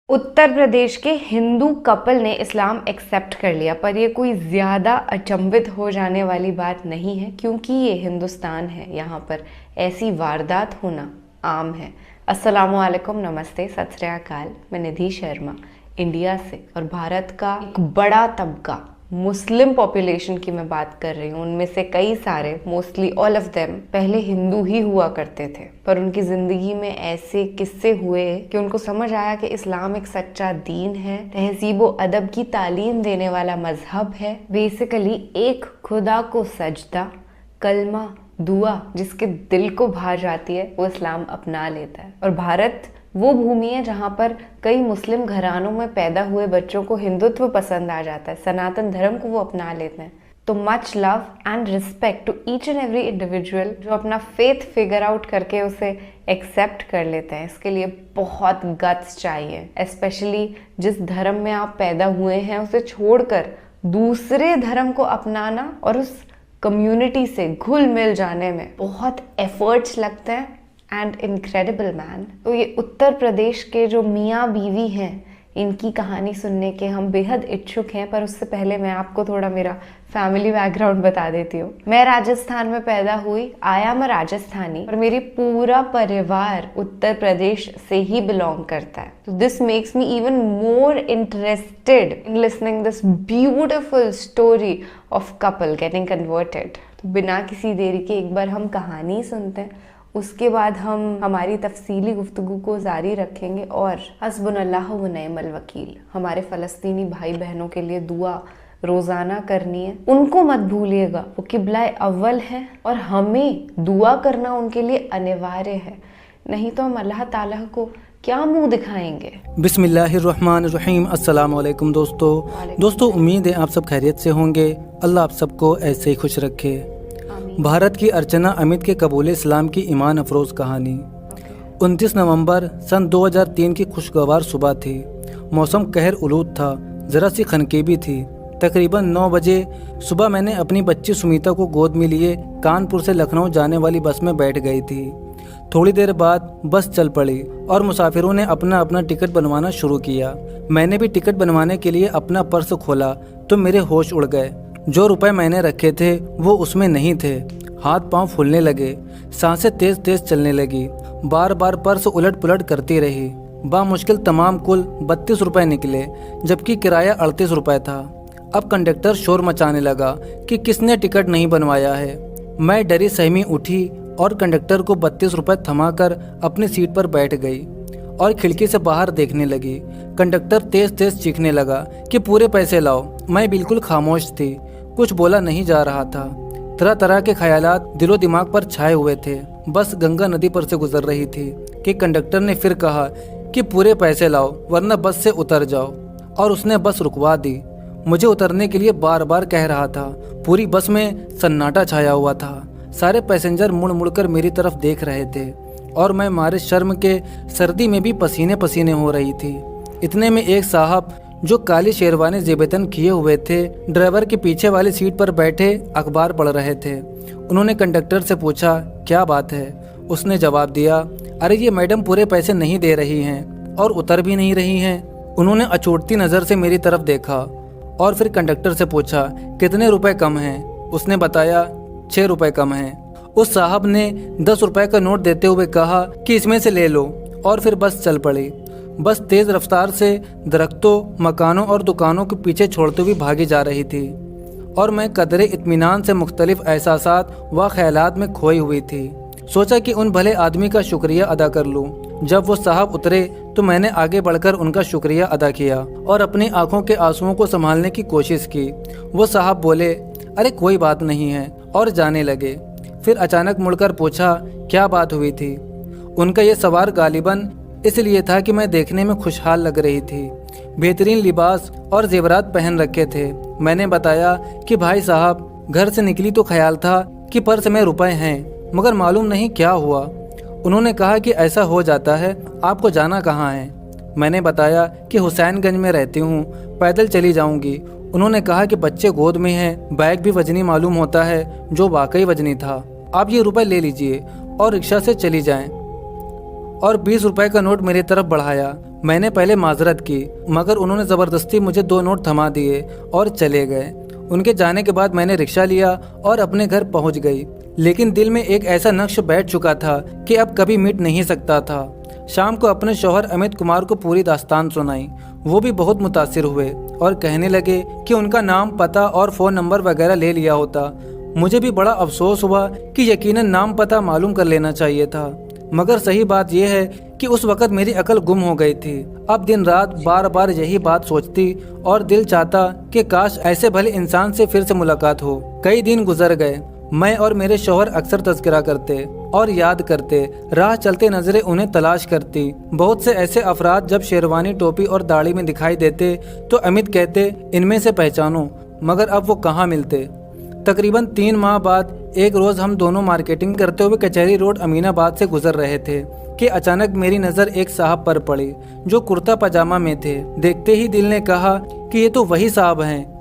उत्तर प्रदेश के हिंदू कपल ने इस्लाम एक्सेप्ट कर लिया, पर ये कोई ज़्यादा अचंभित हो जाने वाली बात नहीं है क्योंकि ये हिंदुस्तान है। यहाँ पर ऐसी वारदात होना आम है। अस्सलामुअलैकुम, नमस्ते, सत श्री अकाल। मैं निधि शर्मा इंडिया से, और भारत का एक बड़ा तबका मुस्लिम पॉपुलेशन की मैं बात कर रही हूँ। उनमें से कई सारे, मोस्टली ऑल ऑफ देम, पहले हिंदू ही हुआ करते थे, पर उनकी ज़िंदगी में ऐसे किस्से हुए कि उनको समझ आया कि इस्लाम एक सच्चा दीन है, तहजीब व अदब की तालीम देने वाला मजहब है। बेसिकली एक खुदा को सजदा, कलमा, दुआ जिसके दिल को भा जाती है, वो इस्लाम अपना लेता है। और भारत वो भूमि है जहाँ पर कई मुस्लिम घरानों में पैदा हुए बच्चों को हिंदुत्व पसंद आ जाता है, सनातन धर्म को वो अपना लेते हैं। तो much love and respect to each and every individual जो अपना फेथ फिगर आउट करके उसे एक्सेप्ट कर लेते हैं। इसके लिए बहुत गट्स चाहिए, स्पेशली जिस धर्म में आप पैदा हुए हैं उसे छोड़कर दूसरे धर्म को अपनाना और उस कम्युनिटी से घुल मिल जाने में बहुत एफर्ट्स लगते हैं। And incredible man. तो ये उत्तर प्रदेश के जो मियाँ बीवी हैं, इनकी कहानी सुनने के हम बेहद इच्छुक हैं। पर उससे पहले मैं आपको थोड़ा मेरा फैमिली बैकग्राउंड बता देती हूँ। मैं राजस्थान में पैदा हुई, आया मैं राजस्थानी, और मेरी पूरा परिवार उत्तर प्रदेश से ही बिलोंग करता है। तो this makes me even more interested in listening this beautiful story of couple getting converted. तो बिना किसी देरी के एक बार हम कहानी सुनते हैं, उसके बाद हम हमारी तफसीली गुफ्तगू को जारी रखेंगे। और हस्बुनल्लाह व निअमल वकील, हमारे फ़लस्तीनी भाई बहनों के लिए दुआ रोज़ाना करनी है। उनको मत भूलिएगा, वो किबलाए अव्वल है और हमें दुआ करना उनके लिए अनिवार्य है, नहीं तो हम अल्लाह ताला को क्या मुंह दिखाएंगे। बिस्मिल्लाहिर्रहमानिर्रहीम। अस्सलाम वालेकुम दोस्तों, उम्मीद है आप सब खैरियत से होंगे। अल्लाह आप सबको ऐसे ही खुश रखे। भारत की अर्चना अमित के कबूल इस्लाम की ईमान अफरोज़ कहानी। 29 नवंबर सन 2003 की खुशगवार सुबह थी। मौसम कहर उलूद था, ज़रा सी खनकी थी। तकरीबन 9 बजे सुबह मैंने अपनी बच्ची सुमीता को गोद में लिए कानपुर से लखनऊ जाने वाली बस में बैठ गई थी। थोड़ी देर बाद बस चल पड़ी और मुसाफिरों ने अपना अपना टिकट बनवाना शुरू किया। मैंने भी टिकट बनवाने के लिए अपना पर्स खोला तो मेरे होश उड़ गए। जो रुपए मैंने रखे थे वो उसमें नहीं थे। हाथ पांव फूलने लगे, सांसें तेज तेज चलने लगी। बार बार पर्स उलट पुलट करती रही। बामुश्किल तमाम कुल 32 रुपए निकले, जबकि किराया 38 रुपए था। अब कंडक्टर शोर मचाने लगा कि किसने टिकट नहीं बनवाया है। मैं डरी सहमी उठी और कंडक्टर को 32 रुपए थमाकर अपनी सीट पर बैठ गई और खिड़की से बाहर देखने लगी। कंडक्टर तेज तेज चीखने लगा कि पूरे पैसे लाओ। मैं बिल्कुल खामोश थी, कुछ बोला नहीं जा रहा था। तरह तरह के ख्यालात दिलो दिमाग पर छाए हुए थे। बस गंगा नदी पर से गुजर रही थी कि कंडक्टर ने फिर कहा कि पूरे पैसे लाओ वरना बस से उतर जाओ, और उसने बस रुकवा दी। मुझे उतरने के लिए बार बार कह रहा था। पूरी बस में सन्नाटा छाया हुआ था। सारे पैसेंजर मुड़ मुड़ कर मेरी तरफ देख रहे थे और मैं मारे शर्म के सर्दी में भी पसीने पसीने हो रही थी। इतने में एक साहब जो काली शेरवानी ज़ेबतन किए हुए थे, ड्राइवर के पीछे वाली सीट पर बैठे अखबार पढ़ रहे थे। उन्होंने कंडक्टर से पूछा, क्या बात है? उसने जवाब दिया, अरे ये मैडम पूरे पैसे नहीं दे रही हैं और उतर भी नहीं रही हैं। उन्होंने अचोटती नज़र से मेरी तरफ देखा और फिर कंडक्टर से पूछा, कितने रुपए कम हैं? उसने बताया 6 रुपए कम हैं। उस साहब ने 10 रुपए का नोट देते हुए कहा कि इसमें से ले लो, और फिर बस चल पड़ी। बस तेज़ रफ्तार से दरख्तों, मकानों और दुकानों के पीछे छोड़ते हुए भागी जा रही थी, और मैं कदरे इत्मीनान से मुख्तलिफ एहसासात व ख्यालात में खोई हुई थी। सोचा कि उन भले आदमी का शुक्रिया अदा कर लूं। जब वो साहब उतरे तो मैंने आगे बढ़कर उनका शुक्रिया अदा किया और अपनी आंखों के आंसुओं को संभालने की कोशिश की। वो साहब बोले, अरे कोई बात नहीं है, और जाने लगे। फिर अचानक मुड़कर पूछा, क्या बात हुई थी? उनका ये सवाल गालिबन इसलिए था कि मैं देखने में खुशहाल लग रही थी। बेहतरीन लिबास और जेवरात पहन रखे थे। मैंने बताया कि भाई साहब, घर से निकली तो ख्याल था कि पर्स में रुपए हैं, मगर मालूम नहीं क्या हुआ। उन्होंने कहा कि ऐसा हो जाता है, आपको जाना कहाँ है? मैंने बताया कि हुसैनगंज में रहती हूँ, पैदल चली जाऊँगी। उन्होंने कहा कि बच्चे गोद में हैं, बैग भी वजनी मालूम होता है, जो वाकई वजनी था। आप ये रुपए ले लीजिए और रिक्शा से चली जाएं। और 20 रुपए का नोट मेरी तरफ बढ़ाया। मैंने पहले माजरत की, मगर उन्होंने ज़बरदस्ती मुझे 2 नोट थमा दिए और चले गए। उनके जाने के बाद मैंने रिक्शा लिया और अपने घर पहुंच गई, लेकिन दिल में एक ऐसा नक्श बैठ चुका था कि अब कभी मिट नहीं सकता था। शाम को अपने शौहर अमित कुमार को पूरी दास्तान सुनाई। वो भी बहुत मुतासिर हुए और कहने लगे कि उनका नाम, पता और फ़ोन नंबर वगैरह ले लिया होता। मुझे भी बड़ा अफसोस हुआ कि यकीनन नाम पता मालूम कर लेना चाहिए था, मगर सही बात यह है कि उस वक़्त मेरी अकल गुम हो गई थी। अब दिन रात बार बार यही बात सोचती और दिल चाहता कि काश ऐसे भले इंसान से फिर से मुलाकात हो। कई दिन गुजर गए। मैं और मेरे शौहर अक्सर तज़किरा करते और याद करते, राह चलते नजरें उन्हें तलाश करती। बहुत से ऐसे अफराद जब शेरवानी, टोपी और दाढ़ी में दिखाई देते तो अमित कहते, इनमें से पहचानो, मगर अब वो कहाँ मिलते। तकरीबन 3 माह बाद एक रोज़ हम दोनों मार्केटिंग करते हुए कचहरी रोड अमीनाबाद से गुजर रहे थे कि अचानक मेरी नज़र एक साहब पर पड़ी जो कुर्ता पजामा में थे। देखते ही दिल ने कहा कि ये तो वही साहब हैं।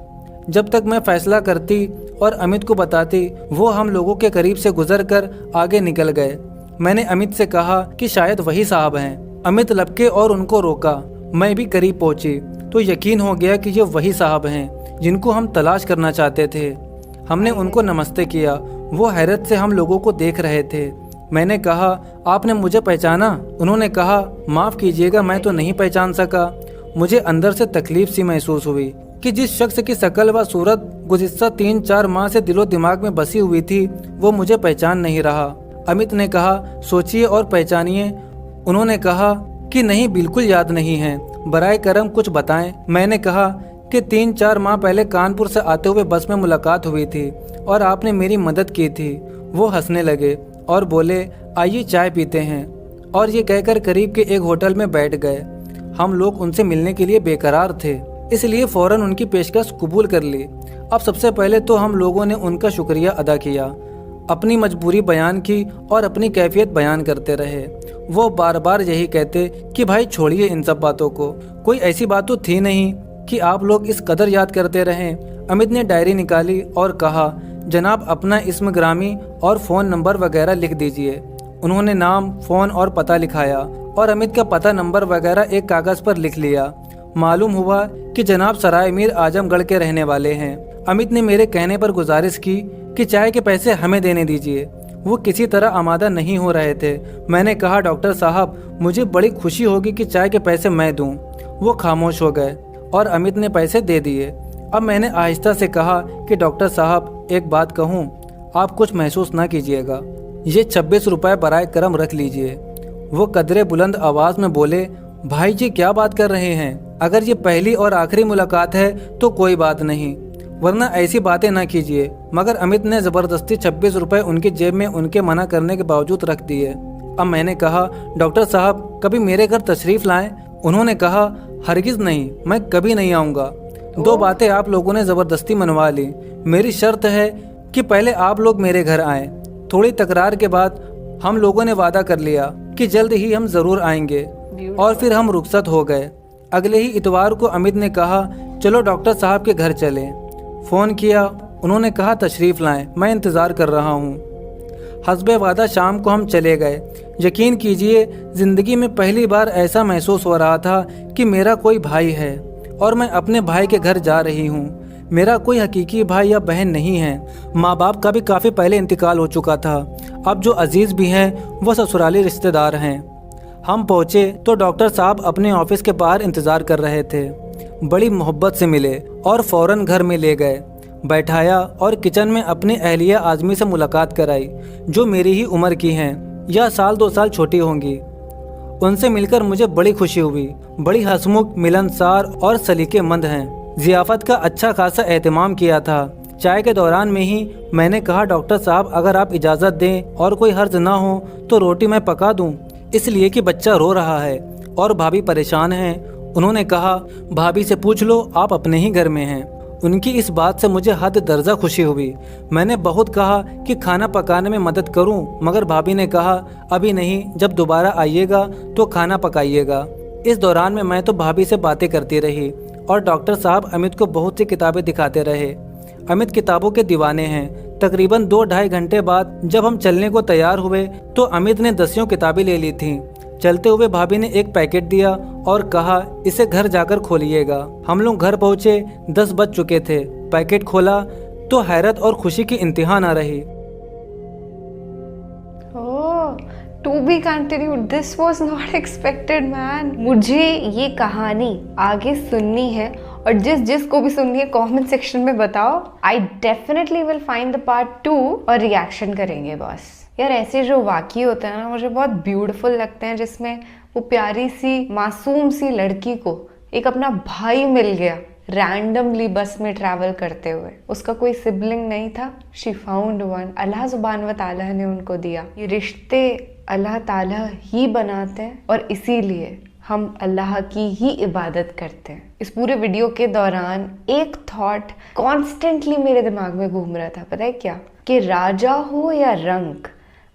जब तक मैं फैसला करती और अमित को बताती, वो हम लोगों के करीब से गुजरकर आगे निकल गए। मैंने अमित से कहा कि शायद वही साहब हैं। अमित लपके और उनको रोका। मैं भी करीब पहुंची तो यकीन हो गया कि ये वही साहब हैं जिनको हम तलाश करना चाहते थे। हमने उनको नमस्ते किया। वो हैरत से हम लोगों को देख रहे थे। मैंने कहा, आपने मुझे पहचाना? उन्होंने कहा, माफ़ कीजिएगा, मैं तो नहीं पहचान सका। मुझे अंदर से तकलीफ सी महसूस हुई कि जिस शख्स की शक्ल व सूरत गुज़िश्ता 3-4 माह से दिलो दिमाग में बसी हुई थी, वो मुझे पहचान नहीं रहा। अमित ने कहा, सोचिए और पहचानिए। उन्होंने कहा कि नहीं, बिल्कुल याद नहीं है, बराए करम कुछ बताएं। मैंने कहा कि 3-4 माह पहले कानपुर से आते हुए बस में मुलाकात हुई थी और आपने मेरी मदद की थी। वो हंसने लगे और बोले, आइए चाय पीते हैं, और ये कहकर करीब के एक होटल में बैठ गए। हम लोग उनसे मिलने के लिए बेकरार थे, इसलिए फ़ौरन उनकी पेशकश कबूल कर ली। अब सबसे पहले तो हम लोगों ने उनका शुक्रिया अदा किया, अपनी मजबूरी बयान की और अपनी कैफियत बयान करते रहे। वो बार बार यही कहते कि भाई छोड़िए इन सब बातों को, कोई ऐसी बात तो थी नहीं कि आप लोग इस कदर याद करते रहें। अमित ने डायरी निकाली और कहा, जनाब अपना इस्म ग्रामी और फ़ोन नंबर वगैरह लिख दीजिए। उन्होंने नाम, फ़ोन और पता लिखाया और अमित का पता नंबर वगैरह एक कागज़ पर लिख लिया। मालूम हुआ कि जनाब सराय मीर आजमगढ़ के रहने वाले हैं। अमित ने मेरे कहने पर गुजारिश की कि चाय के पैसे हमें देने दीजिए। वो किसी तरह आमादा नहीं हो रहे थे। मैंने कहा, डॉक्टर साहब मुझे बड़ी खुशी होगी कि चाय के पैसे मैं दूं। वो खामोश हो गए और अमित ने पैसे दे दिए। अब मैंने आहिस्ता से कहा कि डॉक्टर साहब एक बात कहूँ, आप कुछ महसूस ना कीजिएगा, ये 26 रुपये बराए करम रख लीजिए। वो कदरे बुलंद आवाज़ में बोले, भाई जी क्या बात कर रहे हैं? अगर ये पहली और आखिरी मुलाकात है तो कोई बात नहीं, वरना ऐसी बातें ना कीजिए। मगर अमित ने ज़बरदस्ती 26 रुपये उनकी जेब में उनके मना करने के बावजूद रख दिए। अब मैंने कहा, डॉक्टर साहब कभी मेरे घर तशरीफ़ लाएं? उन्होंने कहा, हरगिज़ नहीं, मैं कभी नहीं आऊँगा। 2 बातें आप लोगों ने ज़बरदस्ती मनवा ली। मेरी शर्त है कि पहले आप लोग मेरे घर आएँ। थोड़ी तकरार के बाद हम लोगों ने वादा कर लिया कि जल्द ही हम ज़रूर आएंगे, और फिर हम रुखसत हो गए। अगले ही इतवार को अमित ने कहा, चलो डॉक्टर साहब के घर चलें। फ़ोन किया, उन्होंने कहा तशरीफ़ लाएं, मैं इंतज़ार कर रहा हूँ। हस्बे वादा शाम को हम चले गए। यकीन कीजिए, ज़िंदगी में पहली बार ऐसा महसूस हो रहा था कि मेरा कोई भाई है और मैं अपने भाई के घर जा रही हूँ। मेरा कोई हकीकी भाई या बहन नहीं है। माँ बाप का भी काफ़ी पहले इंतकाल हो चुका था। अब जो अजीज़ भी हैं वो ससुराली रिश्तेदार हैं। हम पहुँचे तो डॉक्टर साहब अपने ऑफिस के बाहर इंतज़ार कर रहे थे। बड़ी मोहब्बत से मिले और फ़ौरन घर में ले गए, बैठाया और किचन में अपनी अहलिया आज़मी से मुलाकात कराई, जो मेरी ही उम्र की हैं या 1-2 साल छोटी होंगी। उनसे मिलकर मुझे बड़ी खुशी हुई। बड़ी हंसमुख, मिलनसार और सलीकेमंद हैं। ज़ियाफ़त का अच्छा खासा एहतमाम किया था। चाय के दौरान में ही मैंने कहा, डॉक्टर साहब अगर आप इजाज़त दें और कोई हर्ज ना हो तो रोटी मैं पका दूं, इसलिए कि बच्चा रो रहा है और भाभी परेशान हैं। उन्होंने कहा, भाभी से पूछ लो, आप अपने ही घर में हैं। उनकी इस बात से मुझे हद दर्जा खुशी हुई। मैंने बहुत कहा कि खाना पकाने में मदद करूं, मगर भाभी ने कहा, अभी नहीं, जब दोबारा आइएगा तो खाना पकाइएगा। इस दौरान में मैं तो भाभी से बातें करती रही और डॉक्टर साहब अमित को बहुत सी किताबें दिखाते रहे। अमित किताबों के दीवाने हैं। तकरीबन 2-2.5 घंटे बाद जब हम चलने को तैयार हुए तो अमित ने 10 किताबें ले ली थीं। चलते हुए भाभी ने एक पैकेट दिया और कहा इसे घर जाकर खोलिएगा। हम लोग घर पहुँचे, 10 बज चुके थे। पैकेट खोला तो हैरत और खुशी की इंतहा ना रही। To be continued, this was not expected man. मुझे ये कहानी आगे सुननी है और जिसको भी सुननी है कमेंट सेक्शन में बताओ। I definitely will find the part 2 और रिएक्शन करेंगे बॉस। यार ऐसे जो वाकये होते हैं ना मुझे बहुत ब्यूटीफुल लगते हैं, जिसमें वो प्यारी सी मासूम सी लड़की को एक अपना भाई मिल गया रैंडमली बस में ट्रैवल करते हुए। उसका कोई सिबलिंग नहीं था, शी फाउंड वन। अल्लाह सुब्हान व तआला ने उनको दिया। ये रिश्ते अल्लाह ताला ही बनाते हैं और इसीलिए हम अल्लाह की ही इबादत करते हैं। इस पूरे वीडियो के दौरान एक थॉट कॉन्स्टेंटली मेरे दिमाग में घूम रहा था, पता है क्या? कि राजा हो या रंक,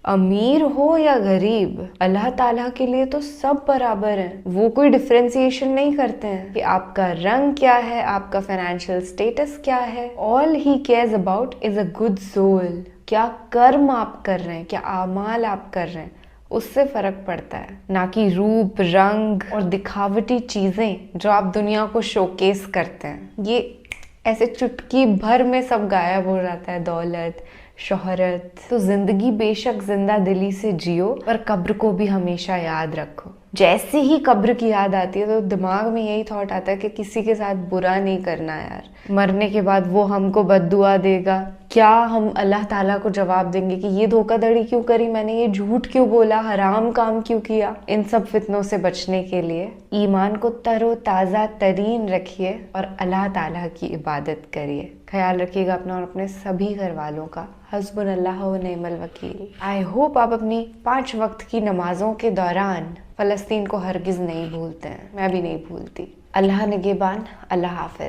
अमीर हो या गरीब, अल्लाह ताला के लिए तो सब बराबर हैं। वो कोई डिफरेंशिएशन नहीं करते हैं कि आपका रंग क्या है, आपका फाइनेंशियल स्टेटस क्या है। All he cares about is a good soul. क्या कर्म आप कर रहे हैं, क्या आमाल आप कर रहे हैं, उससे फर्क पड़ता है, ना कि रूप रंग और दिखावटी चीजें जो आप दुनिया को शोकेस करते हैं। ये ऐसे चुटकी भर में सब गायब हो जाता है, दौलत शोहरत। तो जिंदगी बेशक जिंदा दिली से जियो, पर कब्र को भी हमेशा याद रखो। जैसे ही कब्र की याद आती है तो दिमाग में यही थॉट आता है कि किसी के साथ बुरा नहीं करना यार। मरने के बाद वो हमको बद्दुआ देगा, क्या हम अल्लाह ताला को जवाब देंगे कि ये धोखाधड़ी क्यों करी मैंने, ये झूठ क्यों बोला, हराम काम क्यों किया? इन सब फितनों से बचने के लिए ईमान को तरो ताज़ा तरीन रखिए और अल्लाह ताला की इबादत करिए। ख्याल रखिएगा अपना और अपने सभी घर वालों का। हस्बुनल्लाह व निअमल वकील। आई होप आप अपनी 5 वक्त की नमाजों के दौरान फ़लस्तीन को हरगिज़ नहीं भूलते हैं। मैं भी नहीं भूलती। अल्लाह निगहबान, अल्लाह हाफ़िज़।